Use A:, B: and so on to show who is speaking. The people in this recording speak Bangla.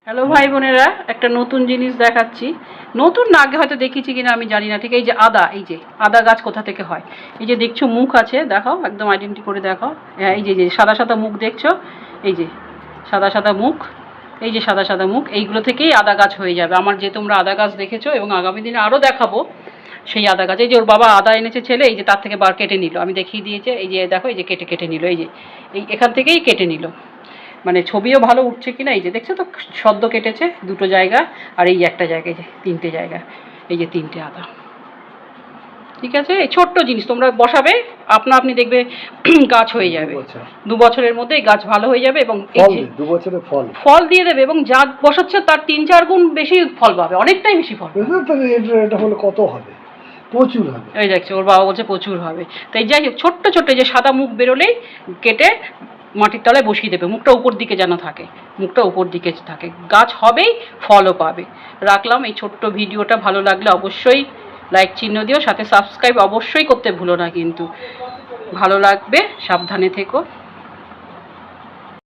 A: হ্যালো ভাই বোনেরা, একটা নতুন জিনিস দেখাচ্ছি। নতুন না, আগে হয়তো দেখিয়েছি কিনা আমি জানি না। ঠিক এই যে আদা, এই যে আদা গাছ কোথা থেকে হয়। এই যে দেখছো মুখ আছে, দেখাও, একদম আইডেন্টি করে দেখাও। হ্যাঁ, এই যে সাদা সাদা মুখ দেখছো, এই যে সাদা সাদা মুখ, এই যে সাদা সাদা মুখ, এইগুলো থেকেই আদা গাছ হয়ে যাবে আমার। যে তোমরা আদা গাছ দেখেছো এবং আগামী দিনে আরও দেখাবো সেই আদা গাছ। এই যে ওর বাবা আদা এনেছে ছেলে, এই যে তার থেকে বার কেটে নিল, আমি দেখিয়ে দিয়েছে। এই যে দেখো, এই যে কেটে কেটে নিল, এই যে এই এখান থেকেই কেটে নিল। মানে ছবিও ভালো উঠছে কিনা, এই যে দেখছো তো, সদ্য কেটেছে দুটো জায়গা, আর এই একটা জায়গায় যে তিনটে জায়গা, এই যে তিনটে আদা। ঠিক আছে, এই ছোট্ট জিনিস তোমরা বসাবে, আপনি দেখবে গাছ হয়ে যাবে। 2 বছরের মধ্যে এই গাছ ভালো হয়ে যাবে এবং
B: 2 বছরে
A: ফল দিয়ে দেবে, এবং যা বসাচ্ছে তার 3-4 গুণ বেশি ফল পাবে, অনেকটাই বেশি ফল।
B: এটা হলে কত হবে? প্রচুর হবে।
A: এই দেখছো ওর বাবা বলছে প্রচুর হবে। তাই যাই হোক, ছোট্ট ছোট্ট যে সাদা মুখ বেরোলেই কেটে মাটির তলায় বসিয়ে দেবে, মুখটা উপর দিকে যেন থাকে, মুখটা উপর দিকে থাকে, গাছ হবেই, ফলও পাবে। রাখলাম এই ছোট্ট ভিডিওটা। ভালো লাগলে অবশ্যই লাইক চিহ্ন দিও, সাথে সাবস্ক্রাইব অবশ্যই করতে ভুলো না কিন্তু। ভালো লাগবে, সাবধানে থেকো।